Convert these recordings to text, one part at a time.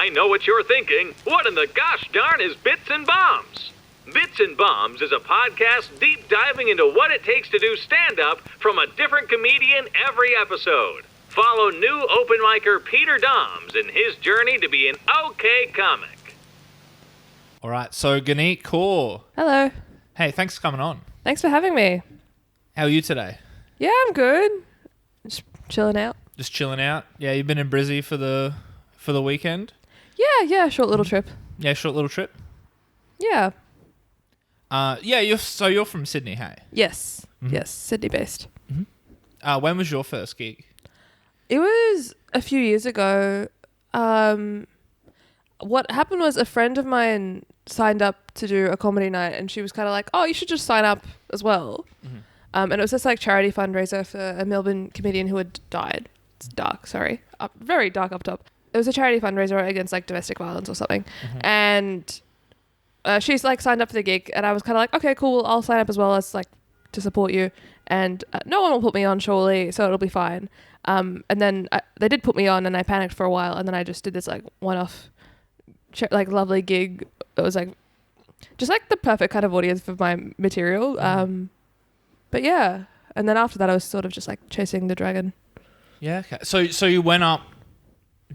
I know what you're thinking. What in the gosh darn is Bits and Bombs? Bits and Bombs is a podcast deep diving into what it takes to do stand-up from a different comedian every episode. Follow new open micer Peter Doms in his journey to be an okay comic. All right, so Guneet, Kaur. Hello. Hey, thanks for coming on. Thanks for having me. How are you today? Yeah, I'm good. Just chilling out. Just chilling out? Yeah, you've been in Brizzy for the weekend? Yeah, short little trip. Yeah, short little trip? Yeah. You're from Sydney, hey? Yes. Mm-hmm. Yes, Sydney based. Mm-hmm. When was your first gig? It was a few years ago. What happened was a friend of mine signed up to do a comedy night, and she was kind of like, oh, you should just sign up as well. Mm-hmm. And it was this like charity fundraiser for a Melbourne comedian who had died. It's dark, sorry. Very dark up top. It was a charity fundraiser against like domestic violence or something. Mm-hmm. And she's like signed up for the gig, and I was kind of like, okay, cool, I'll sign up as well as like to support you. And no one will put me on surely, so it'll be fine. And then they did put me on, and I panicked for a while, and then I just did this like one-off like lovely gig. It was like just like the perfect kind of audience for my material. But yeah, and then after that I was sort of just like chasing the dragon. Yeah, okay. So you went up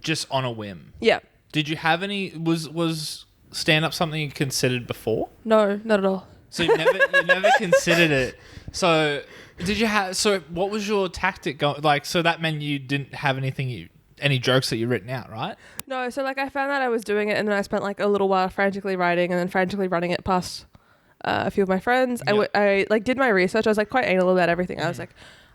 just on a whim. Yeah. Did you have any was stand up something you considered before? No, not at all. So you never considered it. So what was your tactic going? Like, so that meant you didn't have any jokes that you written out, right? No, so like I found that I was doing it, and then I spent like a little while frantically writing and then frantically running it past a few of my friends. Yep. I like did my research. I was like quite anal about everything. I was like,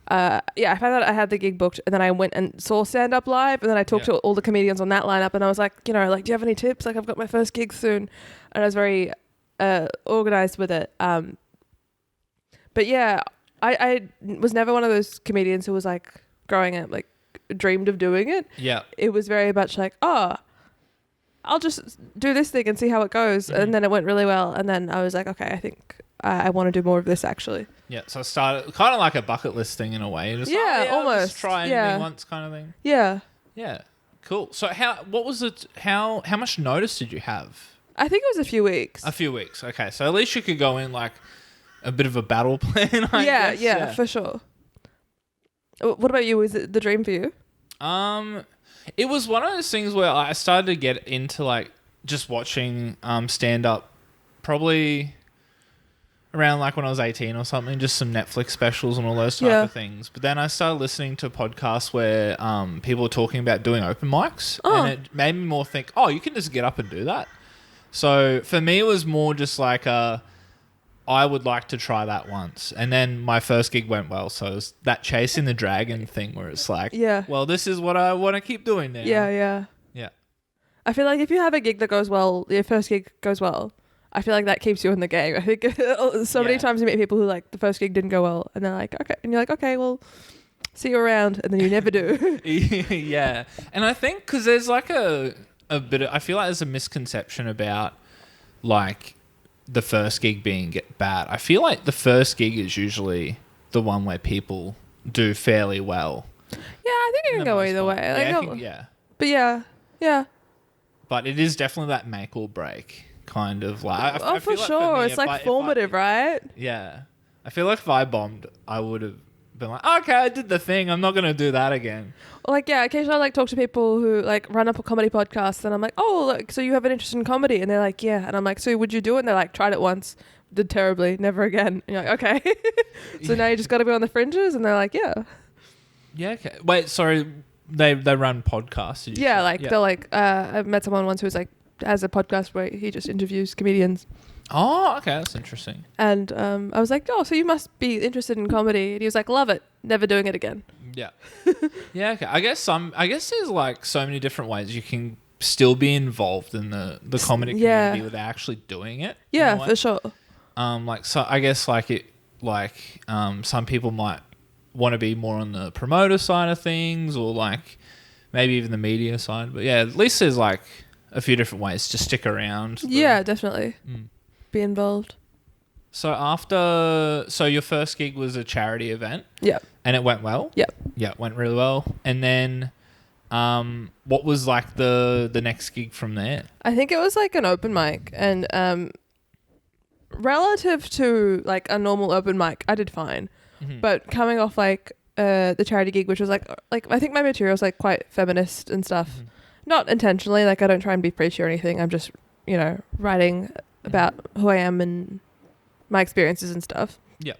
I found out I had the gig booked, and then I went and saw stand up live, and then I talked to all the comedians on that lineup, and I was like, do you have any tips? Like, I've got my first gig soon, and I was very organized with it. But yeah, I was never one of those comedians who was like growing up like dreamed of doing it. Yeah, it was very much like, I'll just do this thing and see how it goes. Mm-hmm. And then it went really well. And then I was like, okay, I think I want to do more of this actually. Yeah. So I started kind of like a bucket list thing in a way. Just almost. Just try anything once kind of thing. Yeah. Yeah. Cool. So how much notice did you have? I think it was a few weeks. A few weeks. Okay. So at least you could go in like a bit of a battle plan, I guess. Yeah, for sure. What about you? Was it the dream for you? It was one of those things where I started to get into like just watching stand up probably around like when I was 18 or something, just some Netflix specials and all those type of things. But then I started listening to podcasts where people were talking about doing open mics, and it made me more think, you can just get up and do that. So for me, it was more just like I would like to try that once. And then my first gig went well. So it was that chasing the dragon thing where it's like, well, this is what I want to keep doing now. Yeah. I feel like if you have a gig that goes well, your first gig goes well, I feel like that keeps you in the game. I think so many times you meet people who like the first gig didn't go well, and they're like, okay. And you're like, okay, well, see you around. And then you never do. Yeah. And I think because there's like a bit of, I feel like there's a misconception about like the first gig being bad. I feel like the first gig is usually the one where people do fairly well. Yeah, I think it can go either way. But yeah. But it is definitely that make or break kind of like. I feel for sure. For me, it's like formative, right? Yeah. I feel like if I bombed, I would have been like, okay, I did the thing. I'm not going to do that again. Like, yeah, occasionally I like talk to people who like run up a comedy podcast, and I'm like, so you have an interest in comedy? And they're like, yeah. And I'm like, so would you do it? And they're like, tried it once, did terribly, never again. And you're like, okay. So now you just got to be on the fringes? And they're like, yeah. Yeah, okay. Wait, sorry, they run podcasts? Yeah, like they're like, I've met someone once who was like, has a podcast where he just interviews comedians. Oh, okay, that's interesting. And I was like, so you must be interested in comedy. And he was like, love it, never doing it again. Yeah. Yeah, okay. I guess there's like so many different ways you can still be involved in the comedy community without actually doing it. Yeah, for sure. I guess some people might want to be more on the promoter side of things, or like maybe even the media side. But yeah, at least there's like a few different ways to stick around. Yeah, definitely. Be involved. So your first gig was a charity event. Yeah. And it went well? Yep. Yeah, it went really well. And then What was like the next gig from there? I think it was like an open mic, and relative to like a normal open mic, I did fine. But coming off like the charity gig, which was like I think my material was like quite feminist and stuff. Not intentionally, like I don't try and be preachy or anything. I'm just, writing about who I am and my experiences and stuff. Yeah.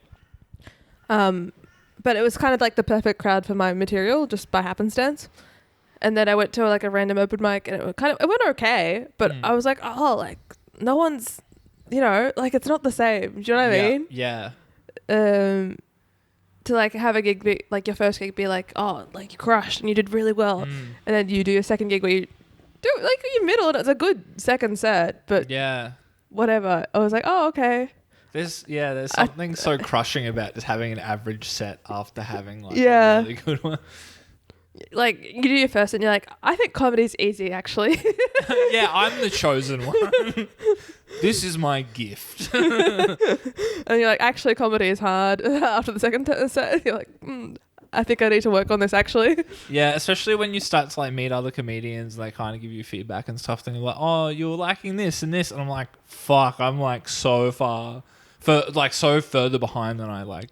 But it was kind of like the perfect crowd for my material just by happenstance. And then I went to like a random open mic and it went okay, but I was like, oh, like no one's, like it's not the same. Do you know what I mean? Yeah. To like have a gig be like your first gig be like, oh, like you crushed and you did really well, and then you do your second gig where you do like your middle and it's a good second set, but whatever. I was like, oh, okay. There's something so crushing about just having an average set after having like a really good one. Like you do your first and you're like, I think comedy's easy actually. Yeah, I'm the chosen one. This is my gift. And you're like, actually comedy is hard. After the second set you're like, I think I need to work on this actually. Yeah, especially when you start to like meet other comedians and they kind of give you feedback and stuff, then you're like, oh, you're lacking this and this, and I'm like, fuck, I'm like so further behind than I like.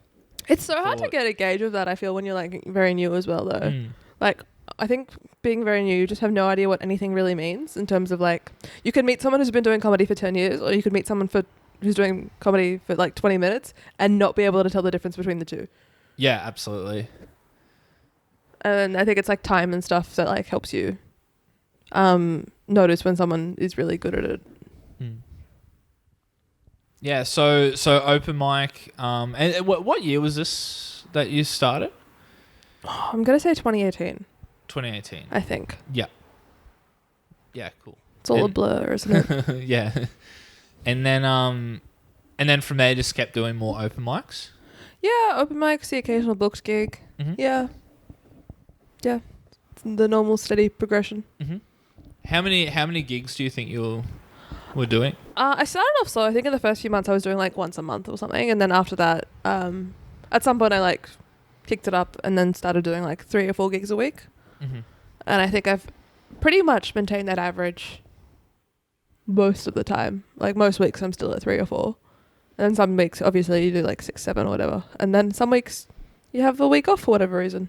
It's so hard to get a gauge of that, I feel, when you're like very new as well though. Like I think being very new, you just have no idea what anything really means in terms of like, you could meet someone who's been doing comedy for 10 years or you could meet someone who's doing comedy for like 20 minutes and not be able to tell the difference between the two. Yeah, absolutely. And I think it's like time and stuff that like helps you notice when someone is really good at it. Yeah, so open mic. And what year was this that you started? Oh, I'm gonna say 2018. 2018. I think. Yeah. Yeah, cool. It's all a blur, isn't it? Yeah. And then from there, just kept doing more open mics. Yeah, open mics, the occasional books gig. Yeah. It's the normal steady progression. How many gigs do you think you were doing? I started off slow. I think in the first few months I was doing like once a month or something, and then after that, at some point I like kicked it up and then started doing like 3 or 4 gigs a week. And I think I've pretty much maintained that average most of the time. Like most weeks I'm still at 3 or 4. And then some weeks obviously you do like 6, 7 or whatever. And then some weeks you have a week off for whatever reason.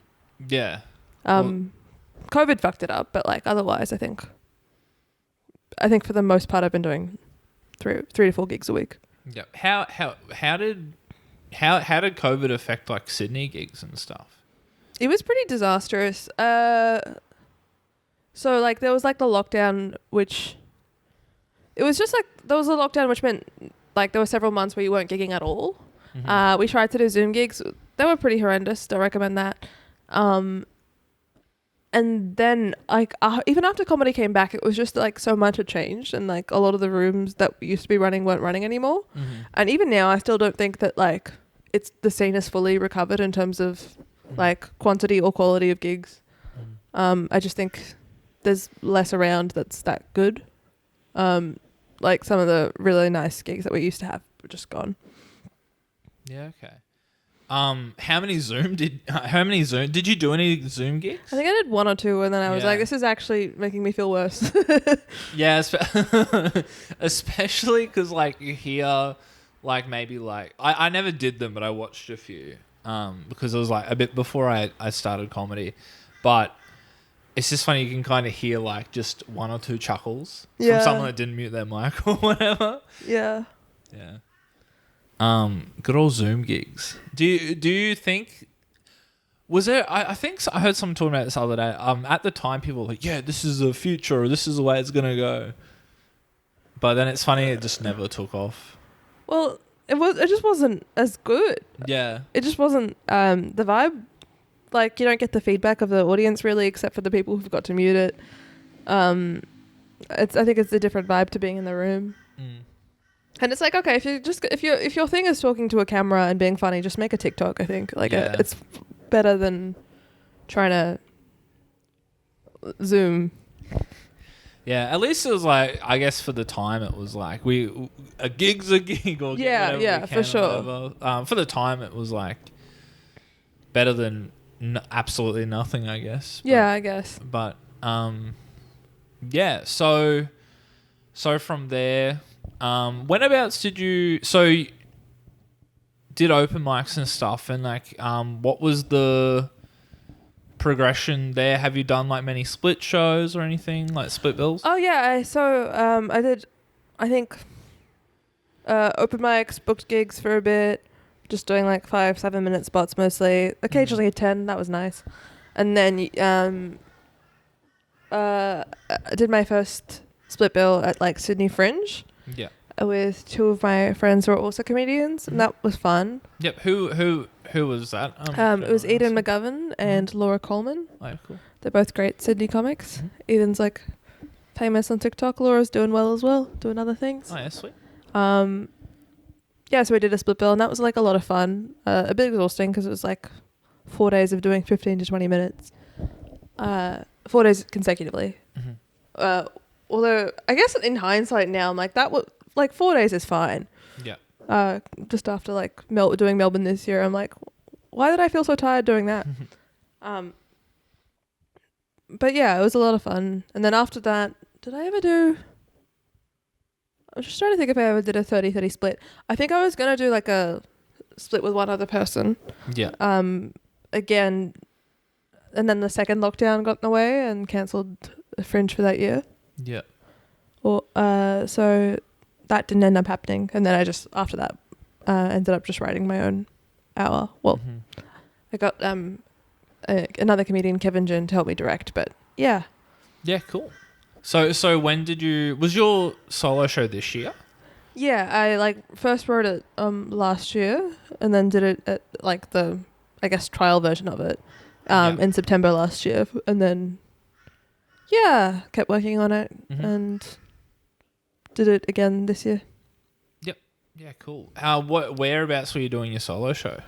Yeah. COVID fucked it up, but like otherwise I think for the most part I've been doing 3 to 4 gigs a week. Yeah. How did COVID affect like Sydney gigs and stuff? It was pretty disastrous. So like there was like the lockdown, which it was just like there was a lockdown which meant like there were several months where you weren't gigging at all. We tried to do Zoom gigs. They were pretty horrendous. Don't recommend that. And then like even after comedy came back, it was just like so much had changed, and like a lot of the rooms that used to be running weren't running anymore. And even now I still don't think that like it's the scene is fully recovered in terms of like quantity or quality of gigs. I just think there's less around that's that good. Like some of the really nice gigs that we used to have were just gone. Yeah, okay. How many did you do any Zoom gigs? I think I did 1 or 2, and then I was like, this is actually making me feel worse. Yeah, especially because like you hear like maybe like I never did them, but I watched a few because it was like a bit before I started comedy, but it's just funny, you can kind of hear like just 1 or 2 chuckles from someone that didn't mute their mic or whatever. Yeah. Good old Zoom gigs. Do you think was there? I think I heard someone talking about this the other day. At the time, people were like, "Yeah, this is the future, or this is the way it's gonna go." But then it's funny, it just never took off. Well, it just wasn't as good. Yeah. It just wasn't the vibe. Like you don't get the feedback of the audience really, except for the people who've got to mute it. I think it's a different vibe to being in the room. And it's like, okay, if your thing is talking to a camera and being funny, just make a TikTok. I think it's better than trying to Zoom. Yeah, at least it was like, I guess for the time it was like a gig's a gig, or yeah, for sure. for the time it was like better than absolutely nothing, I guess. Yeah, I guess. But yeah. So from there, whenabouts did you? So you did open mics and stuff, and like, what was the progression there? Have you done like many split shows or anything, like split bills? Oh yeah, I did, I think, open mics, booked gigs for a bit, just doing like 5-7 minute spots mostly. Occasionally a 10, that was nice. And then I did my first split bill at like Sydney Fringe. Yeah. With 2 of my friends who are also comedians, and that was fun. Yep. Who was that? It was Eden McGovern and Laura Coleman. Oh, cool. They're both great Sydney comics. Eden's like famous on TikTok. Laura's doing well as well, doing other things. Oh, yeah, sweet. Yeah, so we did a split bill, and that was like a lot of fun. A bit exhausting because it was like 4 days of doing 15 to 20 minutes. 4 days consecutively. Mm-hmm. Although I guess in hindsight now, I'm like, that was like 4 days is fine. Yeah. Just after like doing Melbourne this year, I'm like, why did I feel so tired doing that? But yeah, it was a lot of fun. And then after that, did I ever do... I'm just trying to think if I ever did a 30-30 split. I think I was going to do like a split with one other person. Yeah. Again, and then the second lockdown got in the way and cancelled the Fringe for that year. Yeah. So that didn't end up happening. And then I just, after that, ended up just writing my own hour. Well, I got another comedian, Kevin Jin, to help me direct, but yeah. Yeah, cool. So when did you... Was your solo show this year? Yeah, I like first wrote it last year and then did it at like the, I guess, trial version of it in September last year. And then, yeah, kept working on it and did it again this year. Yep. Yeah, cool. Whereabouts were you doing your solo show?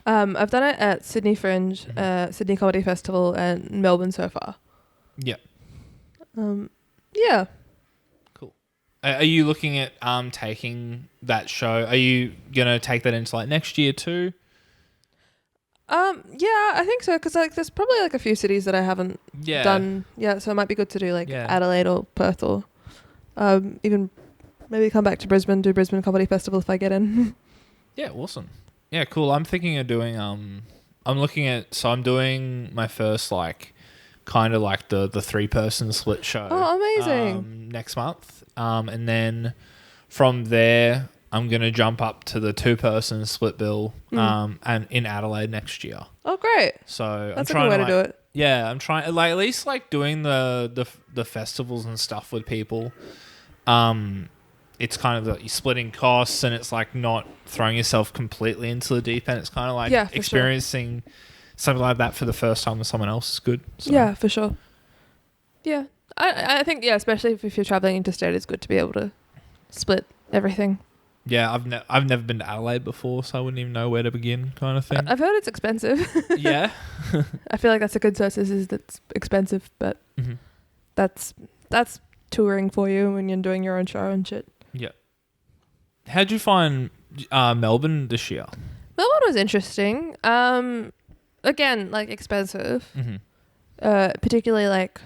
I've done it at Sydney Fringe, Sydney Comedy Festival, and Melbourne so far. Yep. Yeah. Cool. Are you looking at taking that show? Are you gonna take that into like next year too? Yeah, I think so, because like there's probably like a few cities that I haven't done yet, so it might be good to do like Adelaide or Perth or even maybe come back to Brisbane, do Brisbane Comedy Festival if I get in. Yeah, awesome. Yeah, cool. I'm thinking of doing I'm doing my first like kind of like the 3-person split show. Oh, amazing. Next month. And then from there I'm going to jump up to the 2-person split bill and in Adelaide next year. Oh, great. So that's I'm trying a good way to do it. Yeah, I'm trying like at least like doing the festivals and stuff with people. It's kind of like you're splitting costs and it's like not throwing yourself completely into the deep end. It's kind of like experiencing something like that for the first time with someone else is good. So. Yeah, for sure. Yeah. I think, especially if you're traveling interstate, it's good to be able to split everything. Yeah, I've never been to Adelaide before, so I wouldn't even know where to begin kind of thing. I've heard it's expensive. Yeah. I feel like that's a good source is that's expensive, but that's touring for you when you're doing your own show and shit. Yeah. How'd you find Melbourne this year? Melbourne was interesting. Again, like expensive. Particularly like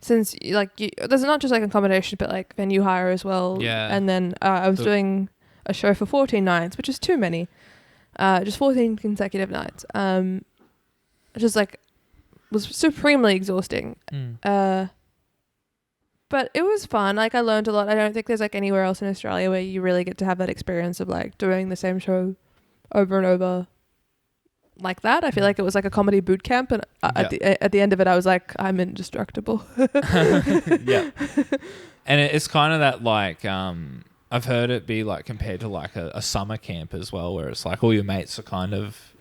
since like there's not just like accommodation but like venue hire as well. Yeah. And then I was doing a show for 14 nights, which is too many. Just 14 consecutive nights. Just like was supremely exhausting. But it was fun. Like I learned a lot. I don't think there's like anywhere else in Australia where you really get to have that experience of like doing the same show over and over like that. I feel like it was like a comedy boot camp, and at the end of it I was like, I'm indestructible. Yeah. And it's kind of that like I've heard it be like compared to like a summer camp as well, where it's like all your mates are kind of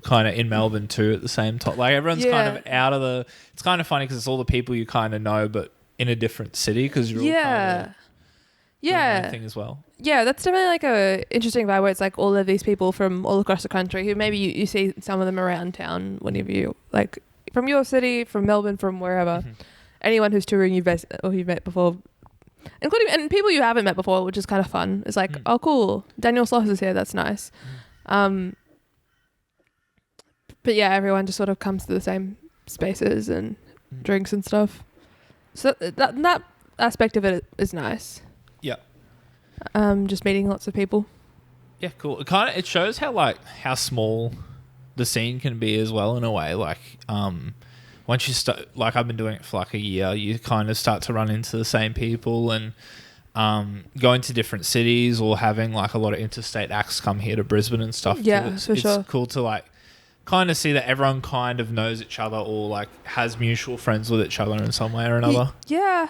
in Melbourne too at the same time. Like everyone's kind of out of the... It's kind of funny because it's all the people you kind of know but in a different city because you're all kind of doing thing as well. Yeah, that's definitely like a interesting vibe where it's like all of these people from all across the country who maybe you see some of them around town whenever you like from your city, from Melbourne, from wherever. Anyone who's touring you've met before, including and people you haven't met before, which is kind of fun. It's like, oh cool, Daniel Sloss is here, that's nice. But yeah, everyone just sort of comes to the same spaces and drinks and stuff. So that aspect of it is nice. Yeah. Just meeting lots of people. Yeah, cool. It shows how small the scene can be as well in a way. Like, once you start, like I've been doing it for like a year, you kind of start to run into the same people and going to different cities or having like a lot of interstate acts come here to Brisbane and stuff. Yeah, too. It's sure. cool to like kind of see that everyone kind of knows each other or like has mutual friends with each other in some way or another. Yeah.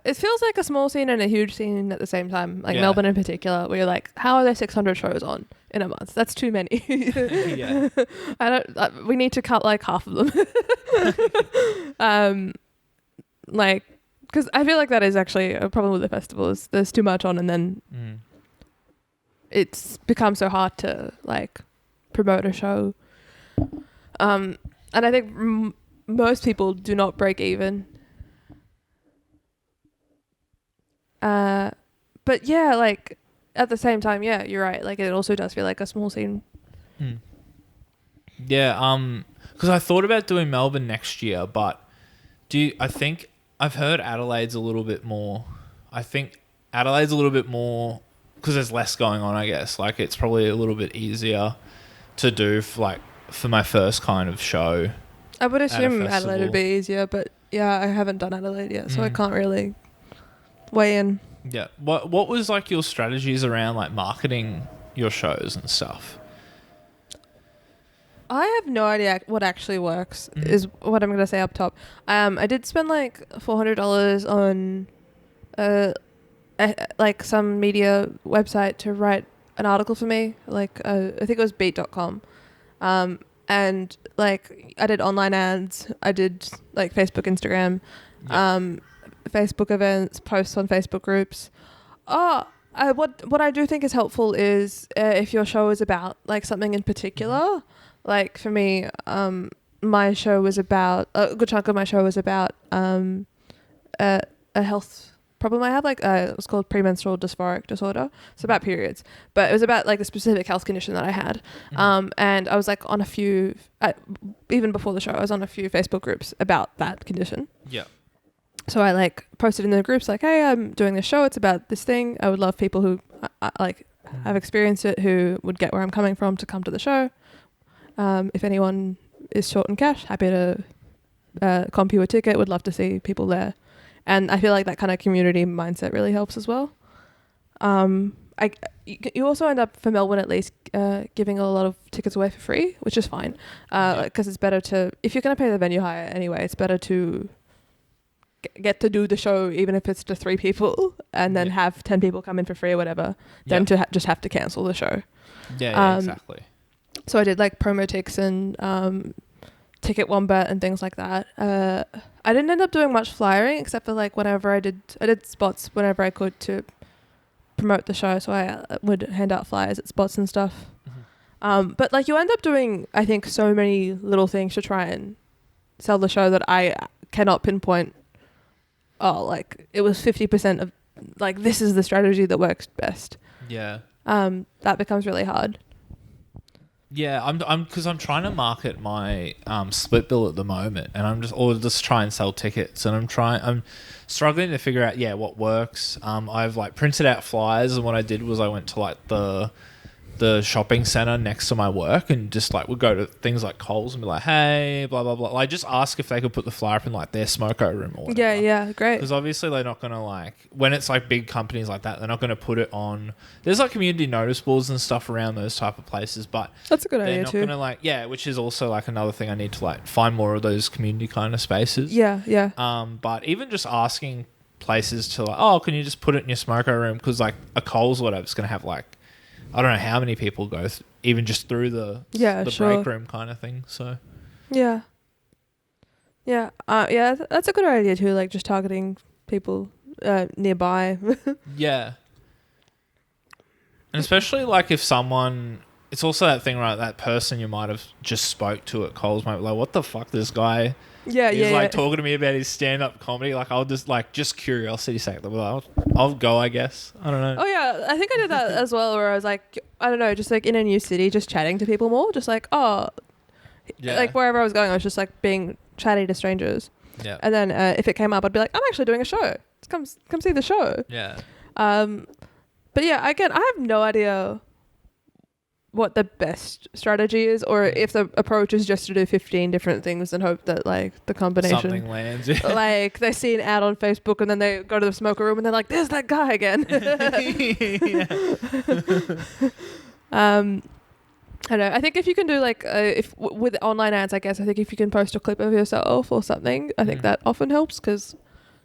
It feels like a small scene and a huge scene at the same time. Like Yeah. Melbourne in particular, where you're like, how are there 600 shows on in a month? That's too many. Yeah. We need to cut like half of them. Like, because I feel like that is actually a problem with the festival is there's too much on and then it's become so hard to like promote a show. And I think most people do not break even. But yeah, like at the same time, yeah, you're right. Like it also does feel like a small scene. Yeah, because I thought about doing Melbourne next year, but I think I've heard Adelaide's a little bit more. I think Adelaide's a little bit more because there's less going on, I guess. Like it's probably a little bit easier to do for my first kind of show. I would assume Adelaide festival. would be easier, but yeah, I haven't done Adelaide yet, so I can't really weigh in. Yeah. What was like your strategies around like marketing your shows and stuff? I have no idea what actually works, is what I'm going to say up top. I did spend like $400 on like some media website to write an article for me. Like I think it was beat.com. And like I did online ads. I did like Facebook, Instagram, Facebook events, posts on Facebook groups. What I do think is helpful is if your show is about like something in particular. Like for me, my show was about a good chunk of my show was about a health problem I had. Like it was called premenstrual dysphoric disorder. It's about periods, but it was about like a specific health condition that I had. And I was like on a few, even before the show, I was on a few Facebook groups about that condition. Yeah. So I like posted in the groups like, hey, I'm doing this show. It's about this thing. I would love people who like have experienced it, who would get where I'm coming from to come to the show. If anyone is short in cash, happy to comp you a ticket. Would love to see people there. And I feel like that kind of community mindset really helps as well. You also end up, for Melbourne at least, giving a lot of tickets away for free, which is fine. Because it's better to, if you're going to pay the venue hire anyway, it's better to get to do the show, even if it's to 3 people, and then have 10 people come in for free or whatever, than to just have to cancel the show. Yeah, exactly. So I did like promo ticks and Ticket Wombat and things like that. I didn't end up doing much flyering except for like whenever I did spots whenever I could to promote the show. So I would hand out flyers at spots and stuff. But like you end up doing, I think, so many little things to try and sell the show that I cannot pinpoint. Oh, like it was 50% of like this is the strategy that works best. Yeah. That becomes really hard. Yeah, I'm trying to market my split bill at the moment, and I'm just try and sell tickets, and I'm struggling to figure out what works. I've like printed out flyers, and what I did was I went to like the shopping center next to my work and just like would go to things like Coles and be like, hey, blah blah blah. Like just ask if they could put the flyer up in like their smoko room or whatever. Yeah, great. Because obviously they're not gonna like when it's like big companies like that, they're not gonna put it on. There's like community notice boards and stuff around those type of places, but that's a good they're idea not too. Gonna like which is also like another thing I need to like find more of those community kind of spaces. Yeah. But even just asking places to like, oh, can you just put it in your smoko room? Because like a Coles or whatever is gonna have like. I don't know how many people go even just through the break room kind of thing. So yeah, that's a good idea too. Like just targeting people nearby. Yeah, and especially like if someone, it's also that thing, right? That person you might have just spoke to at Coles might be like, what the fuck, this guy. He's like talking to me about his stand-up comedy. Like I'll just curiosity sake. Like, I'll go, I guess. I don't know. Oh yeah, I think I did that as well. Where I was like, I don't know, just like in a new city, just chatting to people more. Just like, oh, Yeah. Like wherever I was going, I was just like being chatty to strangers. Yeah. And then if it came up, I'd be like, I'm actually doing a show. Come see the show. Yeah. But yeah, again, I have no idea what the best strategy is, or if the approach is just to do 15 different things and hope that like the combination Something lands. like they see an ad on Facebook and then they go to the smoker room and they're like, there's that guy again. I don't know. I think if you can do like with online ads, I guess I think if you can post a clip of yourself or something, I think that often helps, because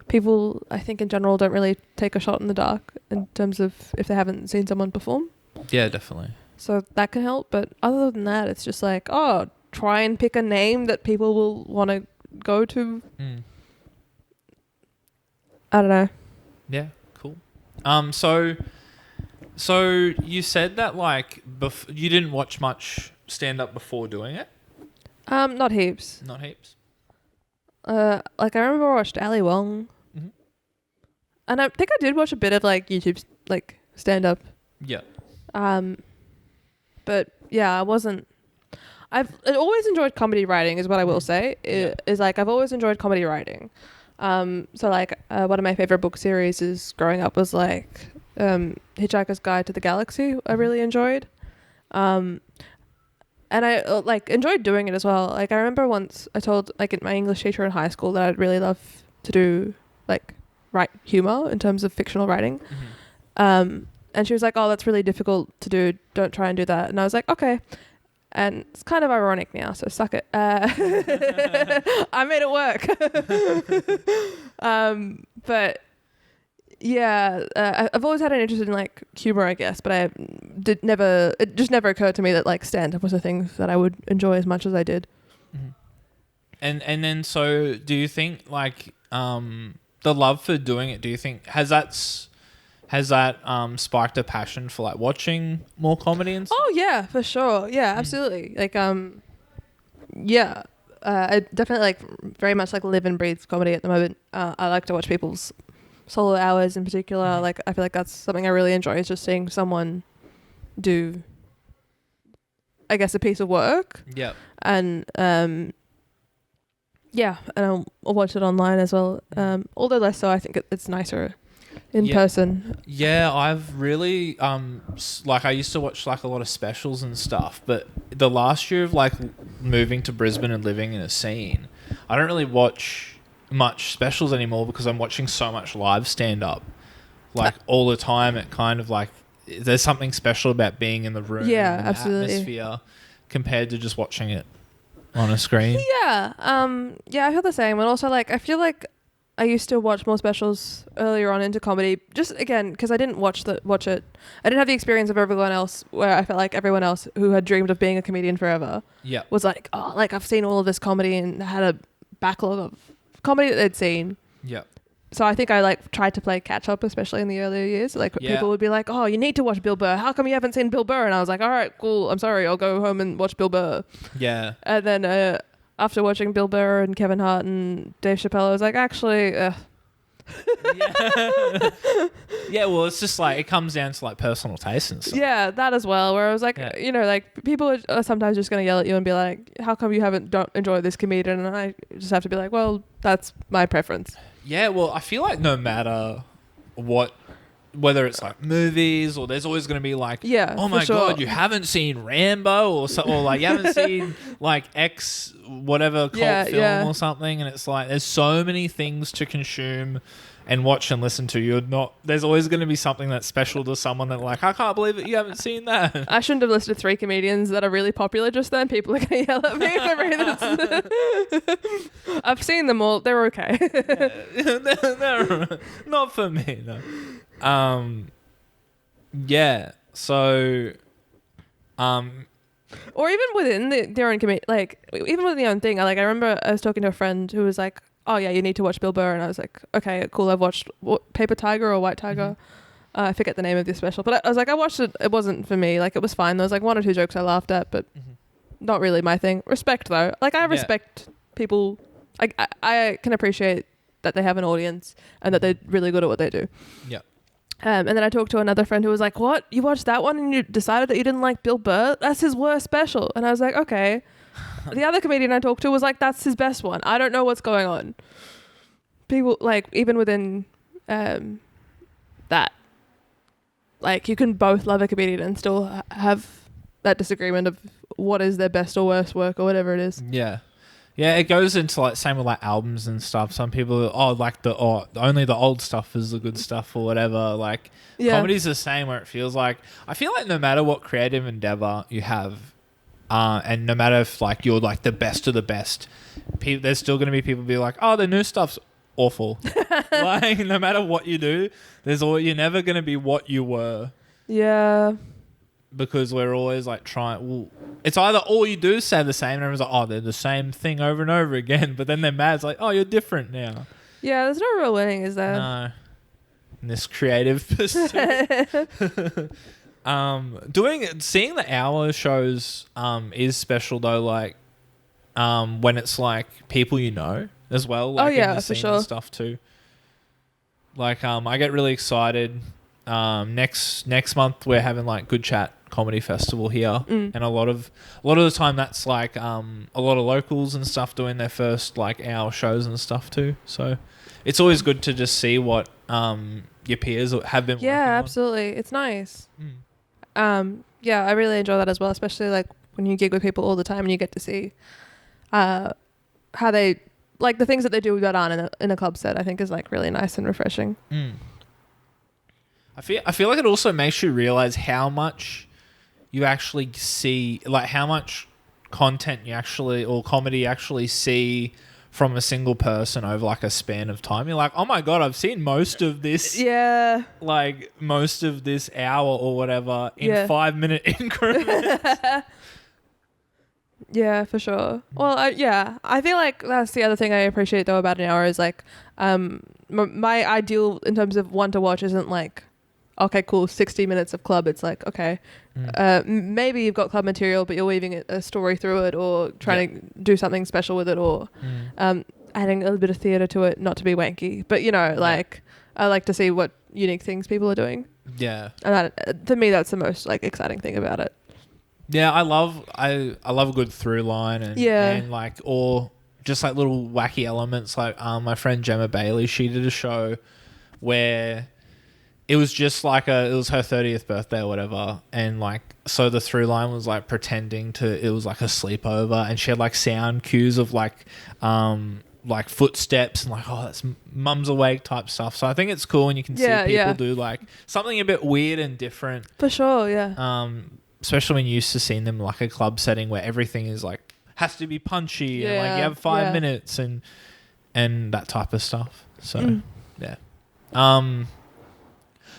people, I think in general, don't really take a shot in the dark in terms of if they haven't seen someone perform. Yeah, definitely. So that can help. But other than that, it's just like, try and pick a name that people will want to go to. I don't know. Yeah, cool. So you said that like you didn't watch much stand up before doing it? Not heaps. Not heaps. Like I remember I watched Ali Wong. And I think I did watch a bit of like YouTube like stand up. Yeah. But yeah, I've always enjoyed comedy writing is what I will say. I've always enjoyed comedy writing. So like one of my favorite book series is growing up was like Hitchhiker's Guide to the Galaxy. I really enjoyed. And I like enjoyed doing it as well. Like I remember once I told like my English teacher in high school that I'd really love to do like write humor in terms of fictional writing. And she was like, oh, that's really difficult to do. Don't try and do that. And I was like, okay. And it's kind of ironic now, so suck it. I made it work. But yeah, I've always had an interest in like humor, I guess, but it just never occurred to me that like stand-up was a thing that I would enjoy as much as I did. And then so do you think like the love for doing it, do you think has that sparked a passion for like watching more comedy and stuff? Oh yeah, for sure. Yeah, absolutely. Like yeah, I definitely like very much like live and breathe comedy at the moment. I like to watch people's solo hours in particular. Like I feel like that's something I really enjoy, is just seeing someone do, I guess, a piece of work. Yeah. And yeah, and I'll watch it online as well. Although less so, I think it's nicer in person. Yeah, I've really like I used to watch like a lot of specials and stuff, but the last year of like moving to Brisbane and living in a scene, I don't really watch much specials anymore because I'm watching so much live stand up like all the time. It kind of like there's something special about being in the room, and absolutely, the atmosphere compared to just watching it on a screen. Yeah, I feel the same. And also like I feel like I used to watch more specials earlier on into comedy, just again because I didn't watch it. I didn't have the experience of everyone else, where I felt like everyone else who had dreamed of being a comedian forever was like, oh, like I've seen all of this comedy and had a backlog of comedy that they'd seen. Yeah. So I think I like tried to play catch up, especially in the earlier years. Like people would be like, oh, you need to watch Bill Burr. How come you haven't seen Bill Burr? And I was like, all right, cool. I'm sorry. I'll go home and watch Bill Burr. Yeah. And then after watching Bill Burr and Kevin Hart and Dave Chappelle, I was like, actually, yeah, well, it's just like it comes down to like personal taste and stuff. Yeah, that as well. Where I was like, you know, like people are sometimes just gonna yell at you and be like, "How come you don't enjoy this comedian?" And I just have to be like, "Well, that's my preference." Yeah, well, I feel like no matter what, whether it's like movies or there's always going to be like, oh my God, you haven't seen Rambo or like you haven't seen like X whatever cult film or something, and it's like there's so many things to consume and watch and listen to. There's always going to be something that's special to someone that like, I can't believe that you haven't seen that. I shouldn't have listed 3 comedians that are really popular just then. People are going to yell at me for this. I've seen them all. They're okay. They're not for me, no. Yeah, so or even within their own community, like even within their own thing. Like I remember I was talking to a friend who was like, oh yeah, you need to watch Bill Burr, and I was like, okay, cool. I've watched Paper Tiger or White Tiger. I forget the name of this special, but I was like, I watched it. It wasn't for me. Like it was fine. There was like 1 or 2 jokes I laughed at, but not really my thing. Respect though. Like I respect people. I can appreciate that they have an audience and that they're really good at what they do. Yeah. And then I talked to another friend who was like, what? You watched that one and you decided that you didn't like Bill Burr? That's his worst special. And I was like, okay. the other comedian I talked to was like, that's his best one. I don't know what's going on. People like even within that, like you can both love a comedian and still have that disagreement of what is their best or worst work or whatever it is. Yeah. Yeah, it goes into like same with like albums and stuff. Some people only the old stuff is the good stuff or whatever. Like comedy's the same where it feels like I feel like no matter what creative endeavor you have, and no matter if like you're like the best of the best, there's still gonna be people be like, oh, the new stuff's awful. Like no matter what you do, you're never gonna be what you were. Yeah. Because we're always like it's either all you do is say the same and everyone's like, oh, they're the same thing over and over again. But then they're mad. It's like, oh, you're different now. Yeah, there's no real winning, is there? No. In this creative pursuit. Seeing the hour shows is special though, like when it's like people you know as well. Like in the for scene sure. and stuff too. Like I get really excited. Next month we're having like Good Chat Comedy Festival here, and a lot of the time that's like a lot of locals and stuff doing their first like hour shows and stuff too. So it's always good to just see what your peers have been. Yeah, working absolutely. It's nice. Yeah, I really enjoy that as well, especially like when you gig with people all the time and you get to see how they like the things that they do that aren't in a club set. I think is like really nice and refreshing. I feel like it also makes you realize how much you actually see, like how much content you actually or comedy you actually see from a single person over like a span of time. You're like, oh my God, I've seen most of this. Yeah. Like most of this hour or whatever in 5-minute increments. Yeah, for sure. Well, I feel like that's the other thing I appreciate though about an hour is like, my ideal in terms of one to watch isn't like, okay, cool, 60 minutes of club. It's like, okay, maybe you've got club material, but you're weaving a story through it or trying to do something special with it or adding a little bit of theatre to it, not to be wanky. But, you know, like, I like to see what unique things people are doing. Yeah. And that, to me, that's the most, like, exciting thing about it. Yeah, I love a good through line and like, or just like little wacky elements. Like, my friend Gemma Bailey, she did a show where it was just like it was her 30th birthday or whatever. And like, so the through line was like it was like a sleepover and she had like sound cues of like footsteps and like, oh, that's mum's awake type stuff. So I think it's cool when you can see people do like something a bit weird and different. For sure, yeah. Especially when you're used to seeing them like a club setting where everything is like, has to be punchy and like you have 5 minutes and that type of stuff. So, yeah.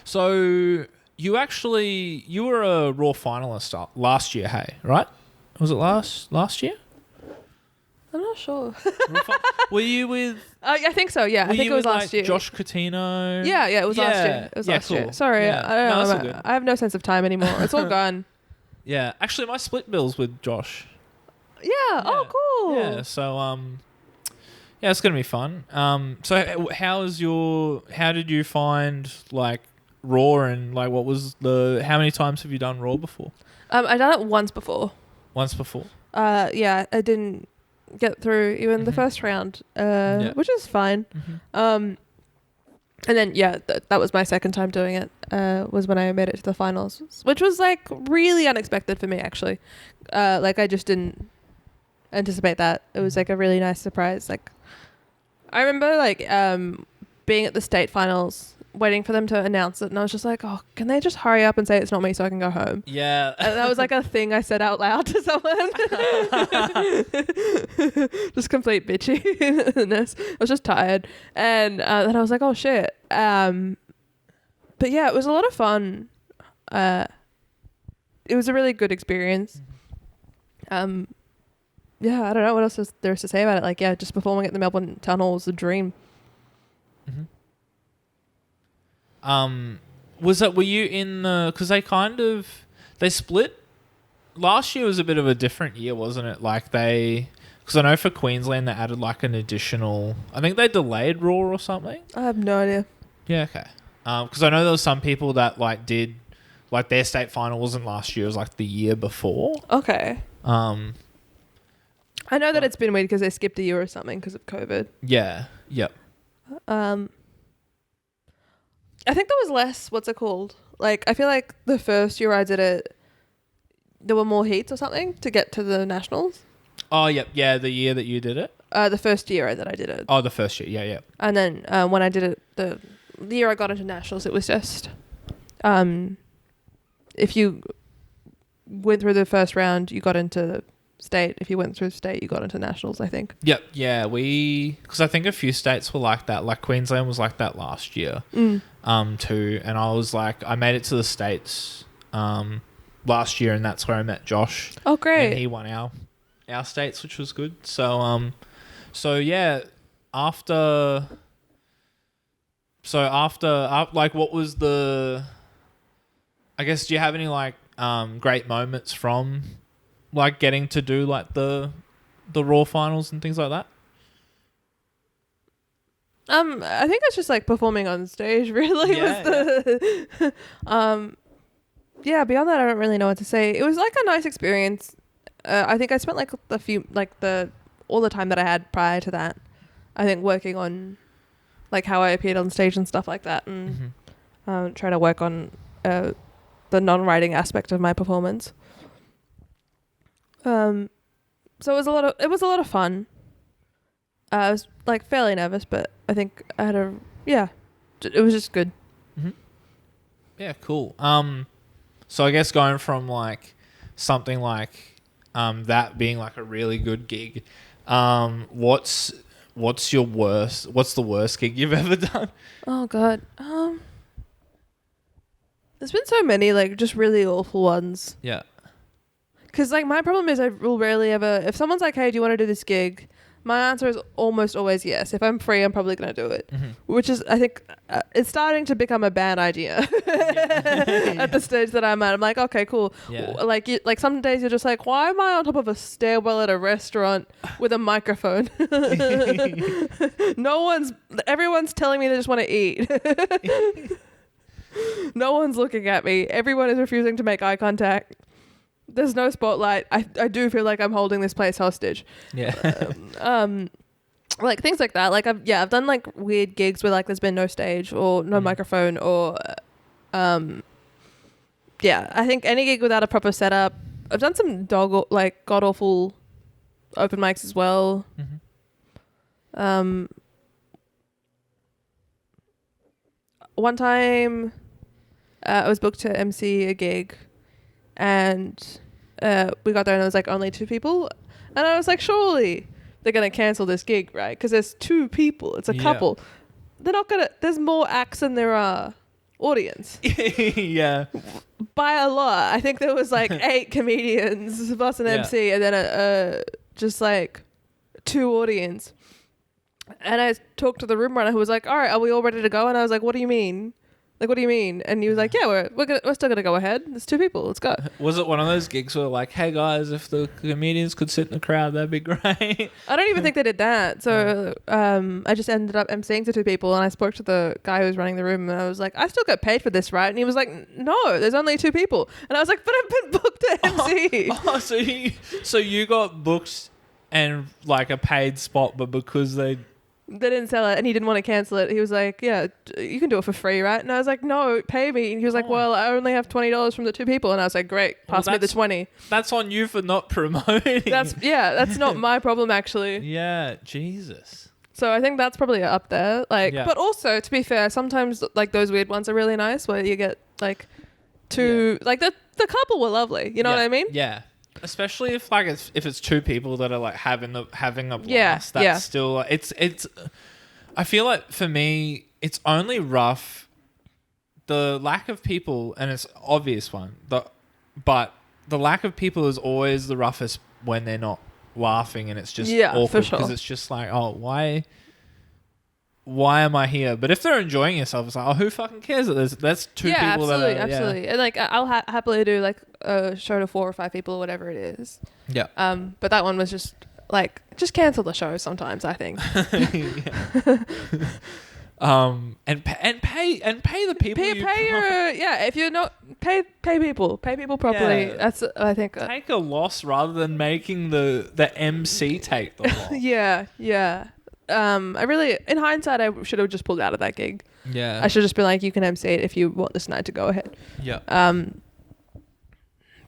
So you were a Raw finalist last year, hey, right? Was it last year? I'm not sure. Were you with? I think so. Yeah, I think it was last year. Josh Coutinho. Yeah, it was last year. It was last year. Sorry, I don't know. I have no sense of time anymore. It's all gone. Yeah, actually, my split bill's with Josh. Yeah. Oh, cool. Yeah. So it's gonna be fun. So how did you find like Raw and like how many times have you done Raw before? I done it once before. Once before. Yeah, I didn't get through even the first round, which is fine. And then that was my second time doing it. Was when I made it to the finals, which was like really unexpected for me actually. Like I just didn't anticipate that. It was like a really nice surprise. Like I remember like being at the state finals, waiting for them to announce it, and I was just like, oh, can they just hurry up and say it's not me so I can go home? Yeah. And that was like a thing I said out loud to someone. Just complete bitchiness. I was just tired. And then I was like, oh shit. But yeah, it was a lot of fun. It was a really good experience. Yeah, I don't know what else there is to say about it. Like, yeah, just performing at the Melbourne Town Hall was a dream. Were you in the, because they split, last year was a bit of a different year, wasn't it? Like because I know for Queensland they added like an additional, I think they delayed Raw or something. I have no idea. Yeah, okay. Because I know there was some people that like did, like their state final wasn't last year, it was like the year before. Okay. I know that it's been weird because they skipped a year or something because of COVID. Yeah. Yep. I think there was less, what's it called? Like, I feel like the first year I did it, there were more heats or something to get to the nationals. Oh, yep. Yeah, the year that you did it? The first year that I did it. Oh, the first year. Yeah, yeah. And then when I did it, the year I got into nationals, it was just if you went through the first round, you got into state. If you went through state, you got into nationals, I think. Yep. Yeah, because I think a few states were like that. Like Queensland was like that last year too. And I was like, I made it to the states last year, and that's where I met Josh. Oh, great. And he won our states, which was good. So yeah, after like, what was the, I guess, do you have any like great moments from like getting to do like the Raw finals and things like that? I think it's just like performing on stage really was the yeah, beyond that I don't really know what to say. It was like a nice experience. I think I spent like all the time that I had prior to that, I think, working on like how I appeared on stage and stuff like that, and trying to work on the non-writing aspect of my performance. So it was a lot of fun. I was like fairly nervous, but I think I had it was just good. Yeah, cool. So I guess going from like something like that being like a really good gig, what's the worst gig you've ever done? Oh god. There's been so many like just really awful ones. Yeah. Cause like my problem is I will rarely ever, if someone's like, hey, do you want to do this gig? My answer is almost always yes. If I'm free, I'm probably going to do it. Which is, I think, it's starting to become a bad idea at the stage that I'm at. I'm like, okay, cool. Yeah. Like some days you're just like, why am I on top of a stairwell at a restaurant with a microphone? Everyone's telling me they just want to eat. No one's looking at me. Everyone is refusing to make eye contact. There's no spotlight. I do feel like I'm holding this place hostage. Yeah. Like things like that. Like I've done like weird gigs where like there's been no stage or no microphone or I think any gig without a proper setup. I've done some god awful open mics as well. One time I was booked to MC a gig, and we got there and there was like only 2 people, and I was like, surely they're gonna cancel this gig, right? Because there's 2 people, it's a couple. They're not gonna. There's more acts than there are audience. Yeah, by a lot. I think there was like 8 comedians plus an MC, and then just like 2 audience. And I talked to the room runner who was like, all right, are we all ready to go? And I was like, what do you mean? Like, what do you mean? And he was like, yeah, we're still gonna go ahead. There's 2 people. Let's go. Was it one of those gigs where like, hey guys, if the comedians could sit in the crowd, that'd be great? I don't even think they did that. So I just ended up emceeing to 2 people, and I spoke to the guy who was running the room, and I was like, I still get paid for this, right? And he was like, no, there's only 2 people. And I was like, but I've been booked to MC. So you got booked and like a paid spot, but because they didn't sell it and he didn't want to cancel it, he was like, yeah, you can do it for free, right? And I was like, no, pay me. And he was like, well, I only have $20 from the 2 people. And I was like, great, pass me the 20. That's on you for not promoting. That's not my problem, actually. Yeah, Jesus. So I think that's probably up there. Like, but also, to be fair, sometimes like those weird ones are really nice where you get like 2 like the couple were lovely, you know what I mean? Yeah. Especially if like if it's 2 people that are like having a blast, that's still it's. I feel like for me, it's only rough the lack of people, and it's obvious one. But the lack of people is always the roughest when they're not laughing, and it's just awkward because it's just like, oh, why am I here? But if they're enjoying yourself, it's like, oh, who fucking cares that that's 2 people that are... absolutely. And like I'll happily do like a show to 4 or 5 people or whatever it is. Yeah. But that one was just like, just cancel the show sometimes, I think. And pay the people. If you're not pay people properly. Yeah. That's I think. Take a loss rather than making the MC take the loss. Yeah. I really, in hindsight, I should have just pulled out of that gig. Yeah. I should just be like, you can MC it if you want this night to go ahead. Yeah.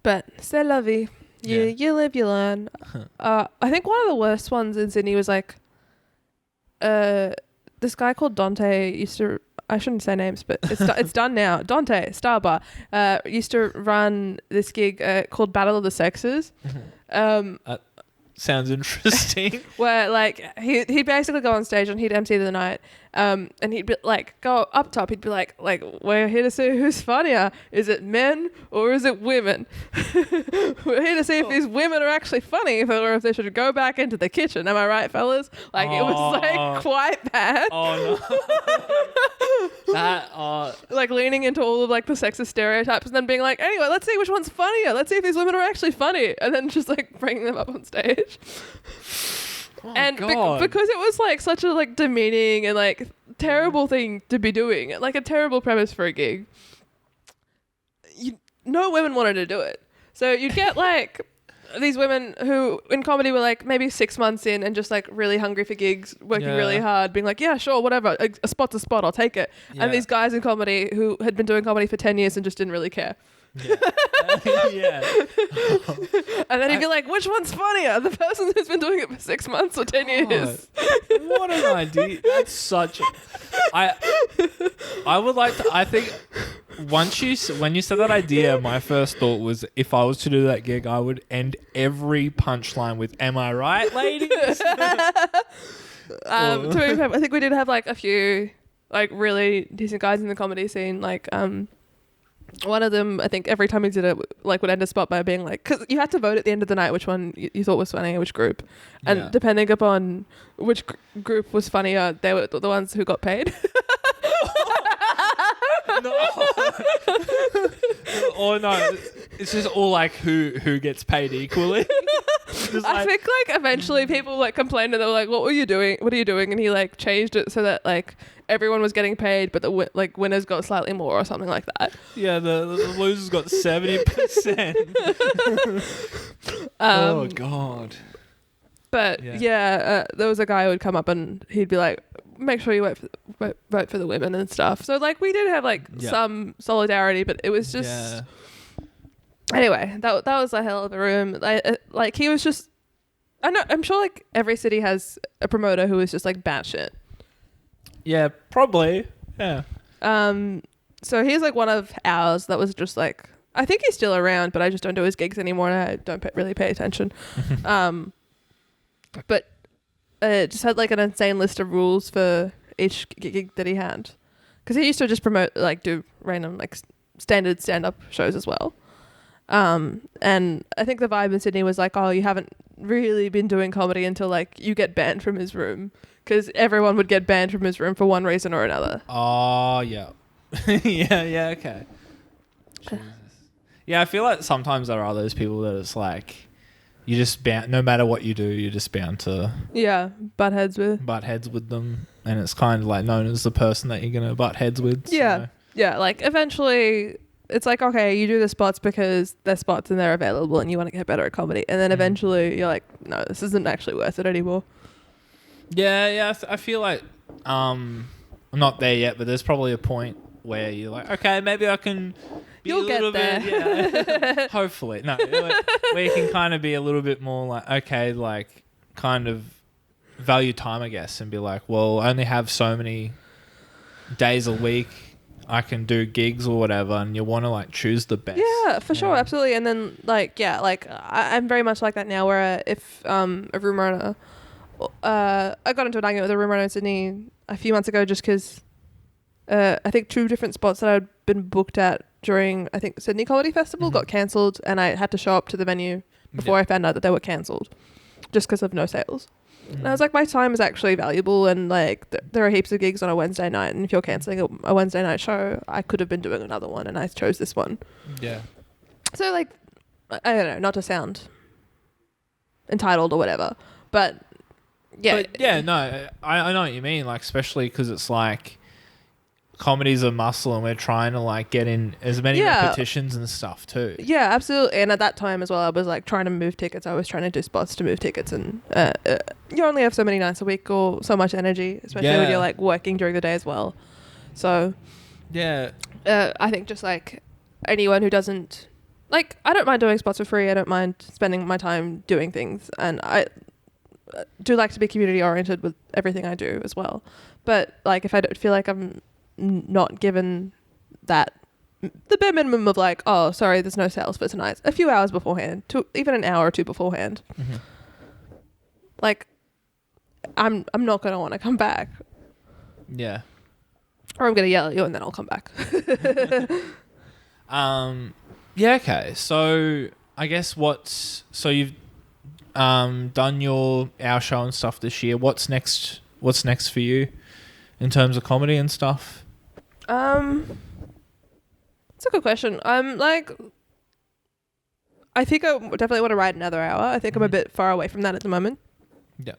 But c'est la vie. You live, you learn. I think one of the worst ones in Sydney was like, this guy called Dante used to. I shouldn't say names, but it's done now. Dante Starbar used to run this gig called Battle of the Sexes. Sounds interesting. Where like he'd basically go on stage and he'd MC the night, and he'd be like go up top. He'd be like we're here to see who's funnier. Is it men or is it women? We're here to see if these women are actually funny, or if they should go back into the kitchen. Am I right, fellas? Like it was like quite bad. Oh no. Like leaning into all of like the sexist stereotypes and then being like, anyway, let's see which one's funnier. Let's see if these women are actually funny, and then just like bringing them up on stage. And because it was like such a like demeaning and like terrible thing to be doing, like a terrible premise for a gig, no women wanted to do it. So you'd get like these women who in comedy were like maybe 6 months in and just like really hungry for gigs, working really hard, being like, yeah, sure, whatever, a spot's a spot, I'll take it. Yeah. And these guys in comedy who had been doing comedy for 10 years and just didn't really care. Yeah. And then he'd be like, which one's funnier? The person who's been doing it for 6 months or 10 years? What an idea. That's such I would like to, I think when you said that idea, my first thought was if I was to do that gig, I would end every punchline with, am I right, ladies? To be fair, I think we did have like a few like really decent guys in the comedy scene, like one of them, I think every time he did it, like would end a spot by being like, because you had to vote at the end of the night which one you thought was funny, which group, and depending upon which group was funnier, they were the ones who got paid. Or no, it's just all like who gets paid equally. I think like eventually people like complained and they were like, what are you doing? And he like changed it so that like everyone was getting paid, but the winners got slightly more or something like that. Yeah, the losers got 70%. Oh God. But there was a guy who would come up and he'd be like, make sure you vote for the women and stuff. So like we did have like some solidarity, but it was just anyway. That was a hell of a room. Like he was just. I'm sure like every city has a promoter who is just like batshit. Yeah, probably. Yeah. So he's like one of ours that was just like, I think he's still around, but I just don't do his gigs anymore and I don't really pay attention. But just had like an insane list of rules for each gig that he had. Because he used to just promote, like do random like standard stand-up shows as well. And I think the vibe in Sydney was like, oh, you haven't really been doing comedy until like you get banned from his room. Because everyone would get banned from his room for one reason or another. Oh, yeah. yeah, okay. Jesus. Yeah, I feel like sometimes there are those people that it's like, you just bound, no matter what you do, you're just bound to butt heads with them, and it's kind of like known as the person that you're gonna butt heads with. Yeah, like eventually it's like, okay, you do the spots because they're spots and they're available, and you want to get better at comedy, and then eventually you're like, no, this isn't actually worth it anymore. Yeah, I feel like I'm not there yet, but there's probably a point where you're like, okay, maybe I can. You'll get there. Yeah. Hopefully. No, where you can kind of be a little bit more like, okay, like kind of value time, I guess, and be like, well, I only have so many days a week I can do gigs or whatever, and you want to like choose the best. Yeah, for sure. Absolutely. And then like, I'm very much like that now where if a room runner, I got into an argument with a room runner in Sydney a few months ago just because I think 2 different spots that I'd been booked at during, I think, Sydney Comedy Festival got cancelled, and I had to show up to the venue before I found out that they were cancelled just because of no sales. And I was like, my time is actually valuable, and like there are heaps of gigs on a Wednesday night, and if you're cancelling a Wednesday night show, I could have been doing another one, and I chose this one. Yeah. So like, I don't know, not to sound entitled or whatever, but yeah. But yeah, no, I know what you mean, like especially because it's like, comedy's a muscle, and we're trying to like get in as many repetitions and stuff too. Yeah, absolutely. And at that time as well, I was like trying to move tickets. I was trying to do spots to move tickets, and you only have so many nights a week or so much energy, especially when you're like working during the day as well. So yeah, I think just like anyone who doesn't like, I don't mind doing spots for free. I don't mind spending my time doing things, and I do like to be community oriented with everything I do as well. But like, if I don't feel like I'm not given that, the bare minimum of like, oh, sorry, there's no sales for tonight, a few hours beforehand, to even an hour or two beforehand, like I'm not gonna want to come back. Yeah. Or I'm gonna yell at you and then I'll come back. Yeah. Okay. So I guess so you've done our show and stuff this year. What's next? What's next for you in terms of comedy and stuff? It's a good question. I think I definitely want to write another hour. I think I'm a bit far away from that at the moment. Yeah.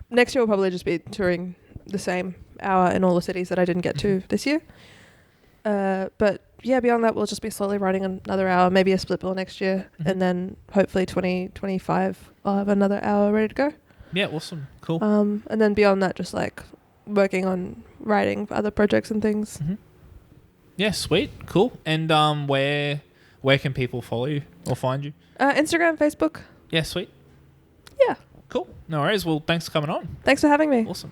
Next year will probably just be touring the same hour in all the cities that I didn't get to this year. But yeah, beyond that, we'll just be slowly writing another hour, maybe a split bill next year, and then hopefully 2025 I'll have another hour ready to go. Yeah, awesome, cool. And then beyond that, just like working on writing for other projects and things. Yeah, sweet, cool. And where can people follow you or find you? Instagram, Facebook. Yeah, sweet. Yeah. Cool. No worries. Well, thanks for coming on. Thanks for having me. Awesome.